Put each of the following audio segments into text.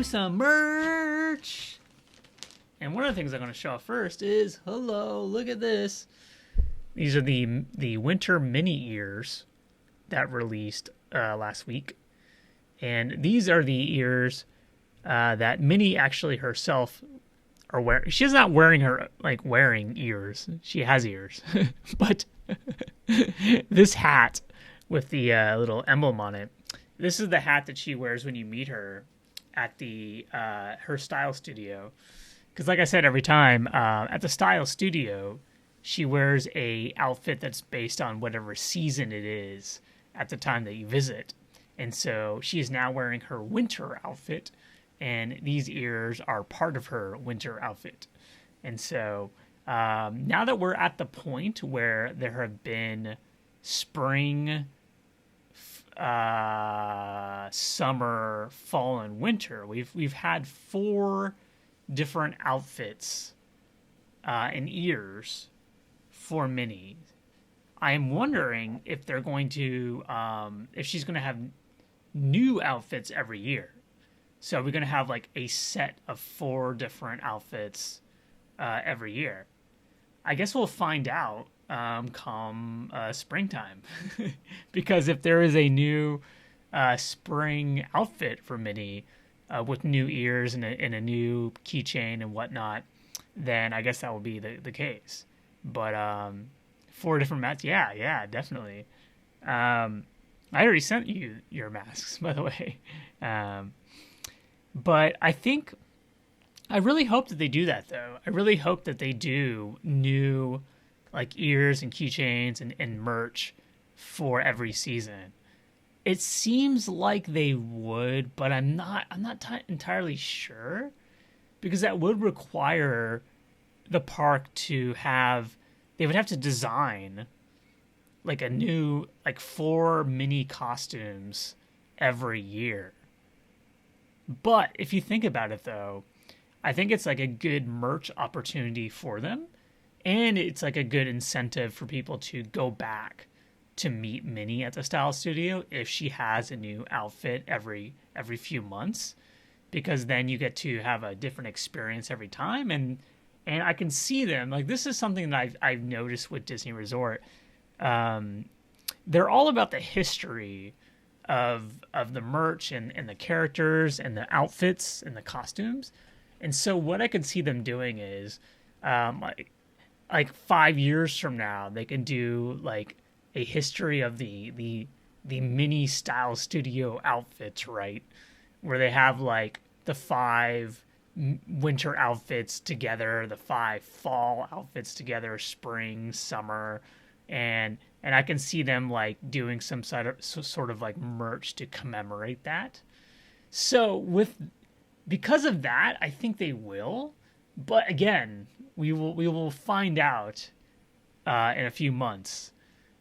some merch. And one of the things I'm going to show off first is, hello, look at this. These are the winter mini ears that released last week. And these are the ears that Minnie actually herself are wearing. She's not wearing wearing ears. She has ears. But this hat with the little emblem on it, this is the hat that she wears when you meet her at the her style studio. Because like I said, every time at the style studio, she wears a outfit that's based on whatever season it is at the time that you visit. And so she is now wearing her winter outfit, and these ears are part of her winter outfit. And so now that we're at the point where there have been spring, summer, fall, and winter, we've had 4 different outfits and ears for Minnie. I'm wondering if they're going to, if she's going to have new outfits every year. So we're going to have like a set of 4 different outfits every year. I guess we'll find out come springtime. Because if there is a new spring outfit for Minnie with new ears and a new keychain and whatnot, then I guess that will be the case. But 4 different masks, yeah, definitely. I already sent you your masks, by the way. But I really hope that they do that, though. I really hope that they do new like ears and keychains and merch for every season. It seems like they would, but I'm not entirely sure, because that would require the park to have, they would have to design like a new, like 4 mini costumes every year. But if you think about it, though, I think it's like a good merch opportunity for them, and it's like a good incentive for people to go back to meet Minnie at the style studio if she has a new outfit every few months, because then you get to have a different experience every time. And I can see them, like, this is something that I've noticed with Disney Resort. They're all about the history of the merch and the characters and the outfits and the costumes. And so what I could see them doing is like 5 years from now, they can do like a history of the mini style studio outfits, right? Where they have like the 5 winter outfits together, the 5 fall outfits together, spring, summer, and I can see them like doing some sort of like merch to commemorate that. So because of that, I think they will. But again, we will find out in a few months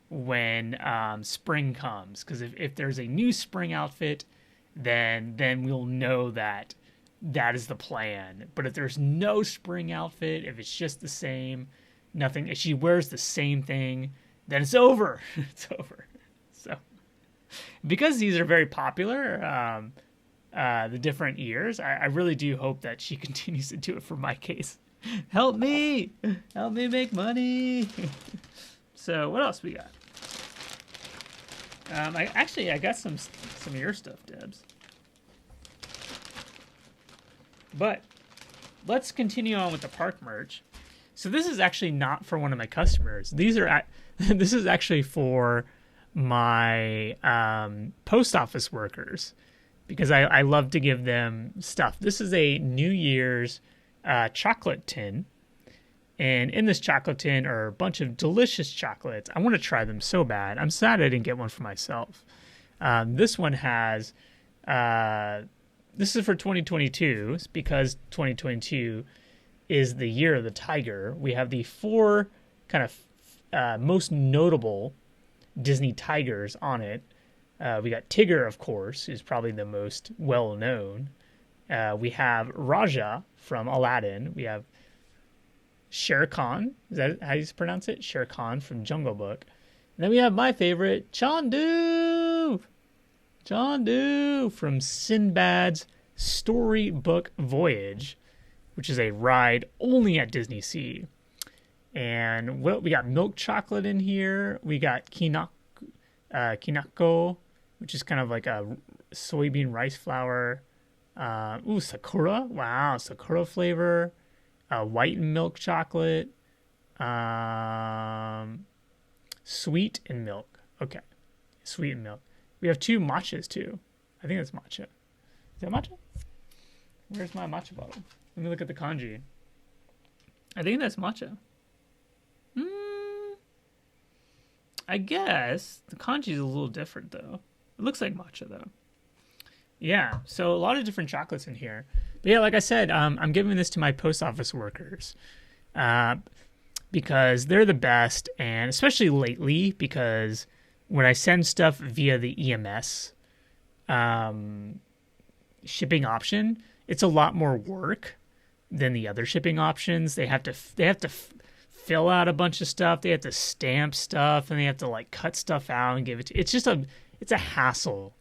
when spring comes. Because if there's a new spring outfit, then we'll know that is the plan. But if there's no spring outfit, if it's just the same, nothing, if she wears the same thing, then it's over. It's over. So because these are very popular, the different ears, I really do hope that she continues to do it for my case. Help me make money. So what else we got? I got some of your stuff, Debs. But let's continue on with the park merch. So this is actually not for one of my customers. This is actually for my post office workers, because I love to give them stuff. This is a New Year's chocolate tin. And in this chocolate tin are a bunch of delicious chocolates. I want to try them so bad. I'm sad I didn't get one for myself. This one has... this is for 2022, because 2022 is the year of the tiger. We have the 4 kind of most notable Disney tigers on it. We got Tigger, of course, who's probably the most well-known. We have Raja from Aladdin. We have Shere Khan. Is that how you pronounce it? Shere Khan from Jungle Book. And then we have my favorite, Chandu from Sinbad's Storybook Voyage, which is a ride only at Disney Sea. And we got milk chocolate in here. We got kinako, which is kind of like a soybean rice flour. Sakura. Wow, Sakura flavor. White and milk chocolate. Sweet and milk. Okay. Sweet and milk. We have 2 matchas too. I think that's matcha. Is that matcha? Where's my matcha bottle? Let me look at the kanji. I think that's matcha. I guess the kanji is a little different though. It looks like matcha though. Yeah, so a lot of different chocolates in here. But yeah, like I said, I'm giving this to my post office workers because they're the best, and especially lately because when I send stuff via the EMS shipping option, it's a lot more work than the other shipping options. They have to fill out a bunch of stuff. They have to stamp stuff, and they have to like cut stuff out and give it to. It's a hassle,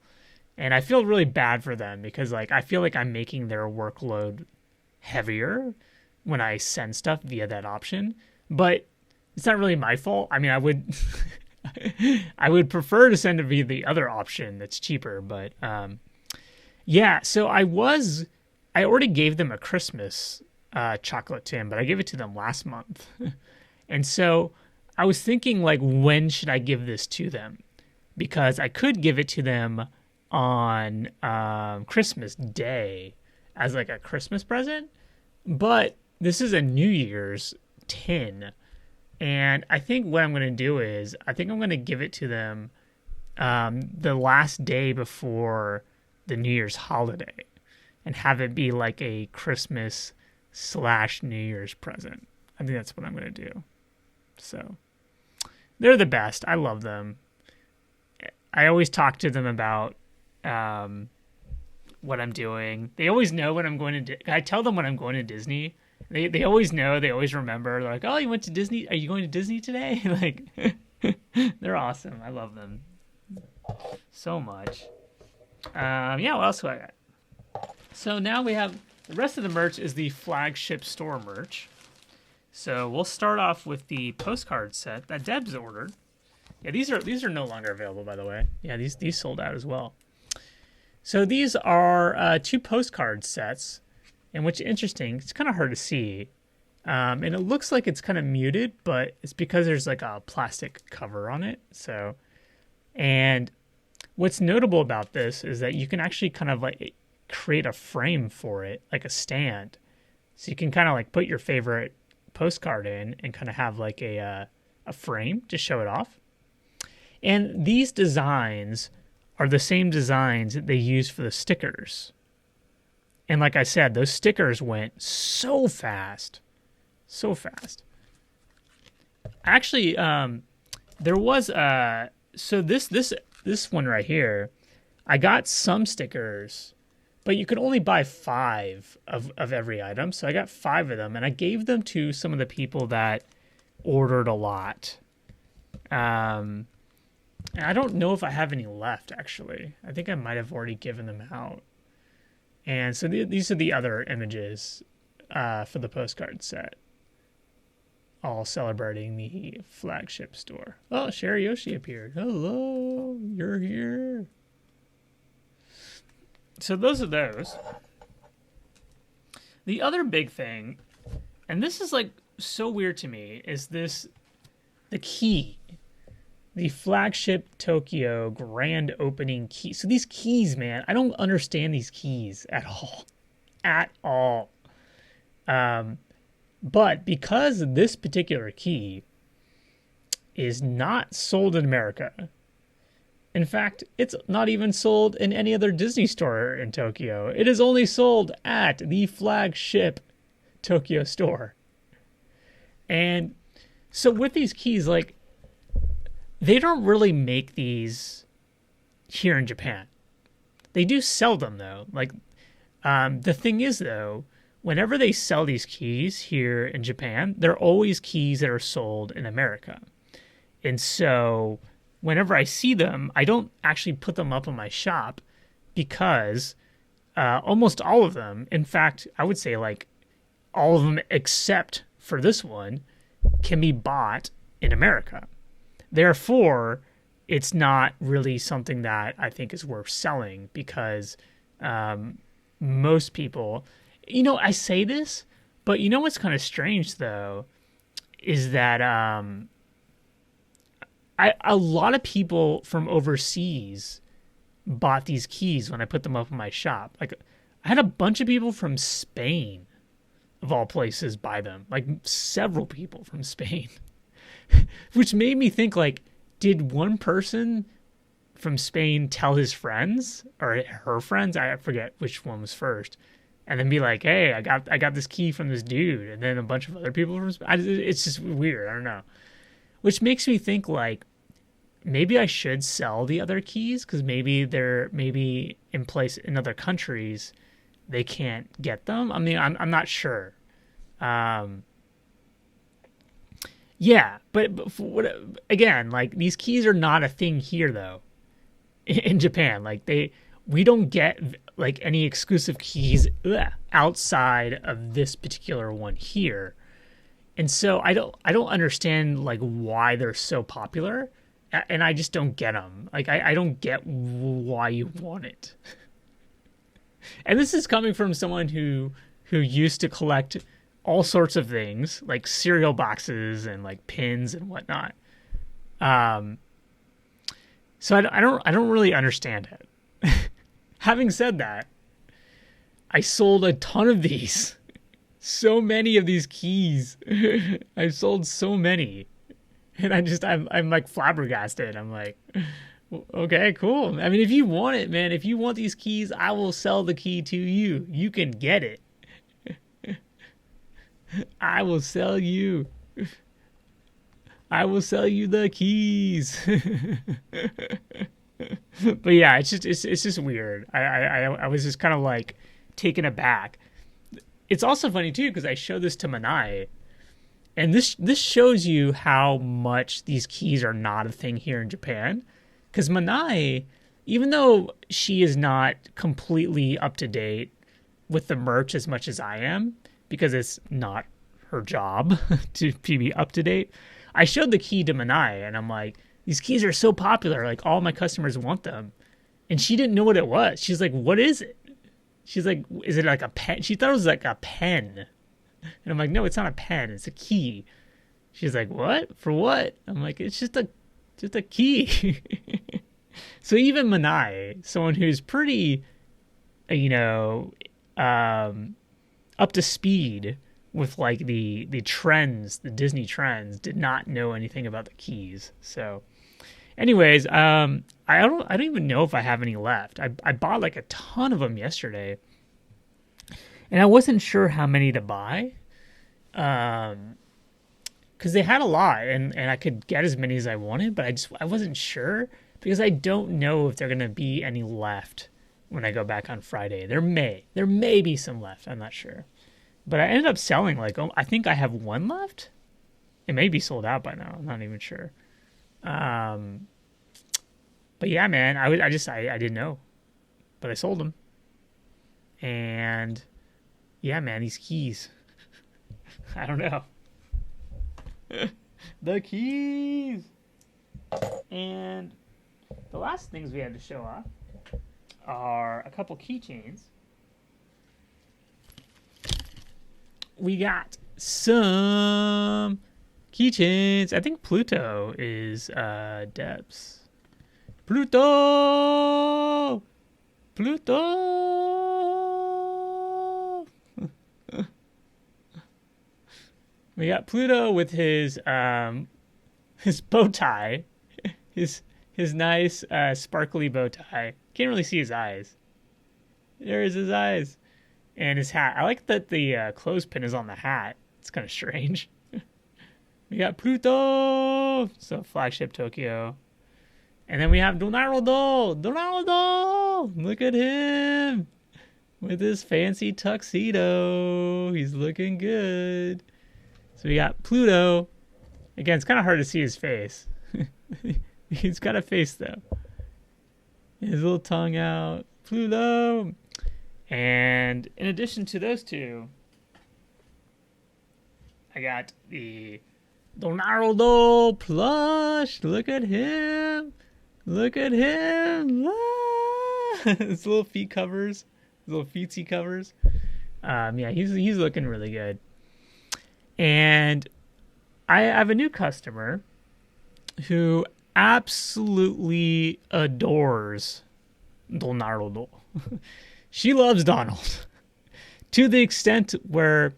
and I feel really bad for them because like I feel like I'm making their workload heavier when I send stuff via that option. But it's not really my fault. I mean, I would I would prefer to send it via the other option that's cheaper, but yeah. So I already gave them a Christmas chocolate tin, but I gave it to them last month. And so I was thinking, like, when should I give this to them? Because I could give it to them on Christmas Day as like a Christmas present, but this is a New Year's tin. And I think what I'm going to do is I think I'm going to give it to them the last day before the New Year's holiday and have it be like a Christmas/New Year's present. I think that's what I'm going to do. So they're the best. I love them. I always talk to them about what I'm doing. They always know when I'm going to. I tell them when I'm going to Disney. They always know. They always remember. They're like, "Oh, you went to Disney? Are you going to Disney today?" Like, they're awesome. I love them so much. Yeah. What else do I got? So now we have the rest of the merch is the flagship store merch. So we'll start off with the postcard set that Deb's ordered. Yeah, these are no longer available, by the way. Yeah, these sold out as well. So these are 2 postcard sets, and what's interesting, it's kind of hard to see, and it looks like it's kind of muted, but it's because there's like a plastic cover on it. So, and what's notable about this is that you can actually kind of like create a frame for it, like a stand. So you can kind of like put your favorite postcard in and kind of have like a frame to show it off. And these designs are the same designs that they use for the stickers. And like I said, those stickers went so fast. So fast. Actually, there was so this one right here, I got some stickers, but you could only buy 5 of every item. So I got 5 of them, and I gave them to some of the people that ordered a lot. And I don't know if I have any left, actually. I think I might have already given them out. And so these are the other images for the postcard set, all celebrating the flagship store. Oh, Sherry Yoshi appeared. Hello, you're here. So those are those. The other big thing, and this is like so weird to me, is the key. The flagship Tokyo grand opening key. So these keys, man, I don't understand these keys at all. At all. But because this particular key is not sold in America, in fact, it's not even sold in any other Disney store in Tokyo. It is only sold at the flagship Tokyo store. And so with these keys, like, they don't really make these here in Japan. They do sell them, though. Like, the thing is, though, whenever they sell these keys here in Japan, they're always keys that are sold in America. And so whenever I see them, I don't actually put them up in my shop because almost all of them, in fact, I would say like all of them except for this one, can be bought in America. Therefore, it's not really something that I think is worth selling because most people, I say this, but what's kind of strange though is that a lot of people from overseas bought these keys when I put them up in my shop. Like, I had a bunch of people from Spain, of all places, buy them. Like, several people from Spain. Which made me think, like, did one person from Spain tell his friends or her friends? I forget which one was first. And then be like, hey, I got this key from this dude. And then a bunch of other people from Spain. It's just weird. I don't know. Which makes me think, like, maybe I should sell the other keys because maybe they're in place in other countries they can't get them. I mean, I'm not sure. Yeah, but for what, again, like these keys are not a thing here though. In Japan, like we don't get like any exclusive keys outside of this particular one here. And so I don't understand like why they're so popular. And I just don't get them. Like, I don't get why you want it. And this is coming from someone who used to collect all sorts of things, like cereal boxes and like pins and whatnot. So I don't really understand it. Having said that, I sold a ton of these. So many of these keys. I've sold so many. And I'm like flabbergasted. I'm like, okay, cool. I mean, if you want it, man, if you want these keys, I will sell the key to you. You can get it. I will sell you. I will sell you the keys. But yeah, it's just weird. I was just kind of like taken aback. It's also funny too because I showed this to Minnie. And this shows you how much these keys are not a thing here in Japan. Because Minnie, even though she is not completely up to date with the merch as much as I am, because it's not her job to be up to date, I showed the key to Minnie and I'm like, these keys are so popular. Like all my customers want them. And she didn't know what it was. She's like, what is it? She's like, is it like a pen? She thought it was like a pen. And I'm like, no, it's not a pen. It's a key. She's like, what? For what? I'm like, it's just a key. So even Minnie, someone who's pretty, up to speed with like the trends, the Disney trends, did not know anything about the keys. So, anyways, I don't even know if I have any left. I bought like a ton of them yesterday. And I wasn't sure how many to buy, because they had a lot, and I could get as many as I wanted, but I wasn't sure, because I don't know if there are going to be any left when I go back on Friday. There may be some left, I'm not sure. But I ended up selling, like, I think I have one left. It may be sold out by now, I'm not even sure. But yeah, man, I didn't know, but I sold them. And yeah, man, these keys. I don't know. The keys. And the last things we had to show off are a couple keychains. We got some keychains. I think Pluto is Debs. Pluto! We got Pluto with his bow tie, his nice sparkly bow tie. Can't really see his eyes. There's his eyes, and his hat. I like that the clothespin is on the hat. It's kind of strange. We got Pluto, so flagship Tokyo, and then we have Donaldo. Look at him with his fancy tuxedo. He's looking good. So we got Pluto. Again, it's kind of hard to see his face. He's got a face, though. His little tongue out. Pluto. And in addition to those two, I got the Donaldo Plush. Look at him. Look at him. Ah! His little feet covers. His little feetsy covers. Yeah, he's looking really good. And I have a new customer who absolutely adores Donaldo. She loves Donald to the extent where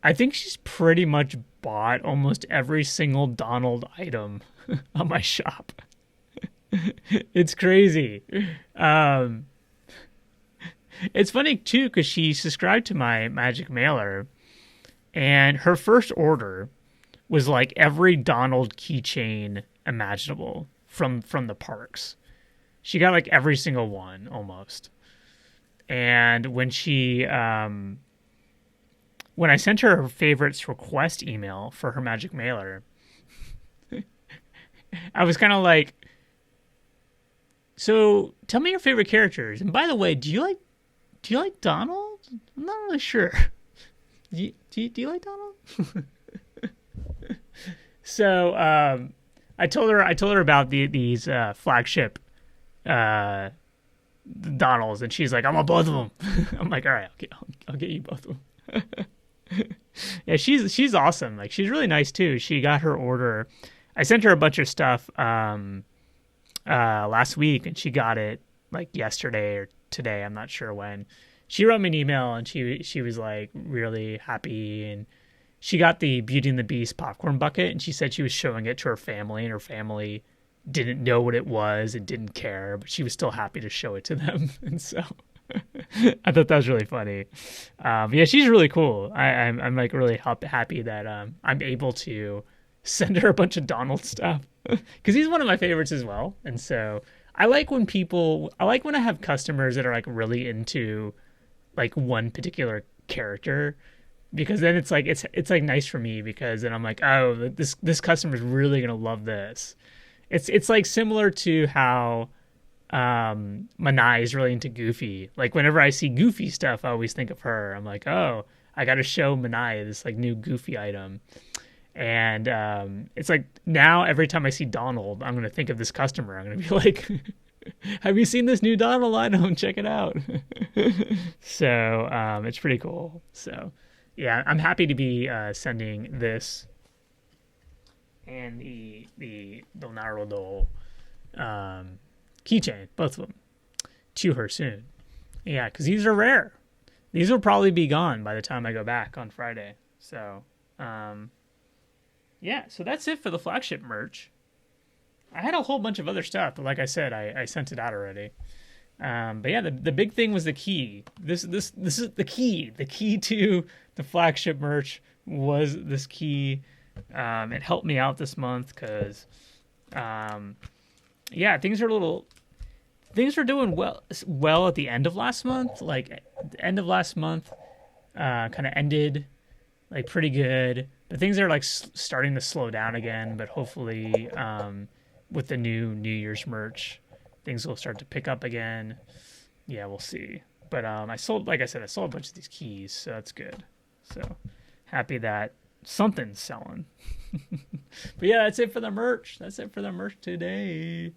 I think she's pretty much bought almost every single Donald item on my shop. It's crazy. It's funny too because she subscribed to my Magic Mailer, and her first order was like every Donald keychain imaginable from the parks. She got like every single one almost. And when I sent her her favorites request email for her Magic Mailer, I was kind of like, so tell me your favorite characters. And by the way, do you like Donald? I'm not really sure. Do you like Donald? So I told her about these flagship Donalds, and she's like, I want both of them. I'm like, all right, I'll get you both of them. Yeah, she's awesome. Like, she's really nice too. She got her order. I sent her a bunch of stuff last week, and she got it like yesterday or today. I'm not sure when. She wrote me an email, and she was like really happy, and she got the Beauty and the Beast popcorn bucket, and she said she was showing it to her family, and her family didn't know what it was and didn't care, but she was still happy to show it to them. And so I thought that was really funny. Yeah, she's really cool. I'm like really happy that I'm able to send her a bunch of Donald stuff because he's one of my favorites as well. And so I like when I have customers that are like really into like one particular character, because then it's like nice for me, because then I'm like, oh, this customer is really gonna love this. It's like similar to how Minnie is really into Goofy. Like whenever I see Goofy stuff, I always think of her. I'm like, oh, I got to show Minnie this like new Goofy item. And it's like now every time I see Donald, I'm gonna think of this customer. I'm gonna be like, have you seen this new Donald item? Check it out. So it's pretty cool. So yeah, I'm happy to be sending this and the Donaldo keychain, both of them, to her soon. Yeah, because these are rare. These will probably be gone by the time I go back on Friday. So yeah, so that's it for the flagship merch. I had a whole bunch of other stuff, but like I said, I sent it out already. But yeah, the big thing was the key. This is the key. The key to the flagship merch was this key. It helped me out this month because, yeah, things were doing well at the end of last month. Like the end of last month, kind of ended like pretty good, but things are like starting to slow down again. But hopefully, with the new New Year's merch, things will start to pick up again. Yeah, we'll see. But like I said, I sold a bunch of these keys, so that's good. So happy that something's selling. But yeah, that's it for the merch. That's it for the merch today.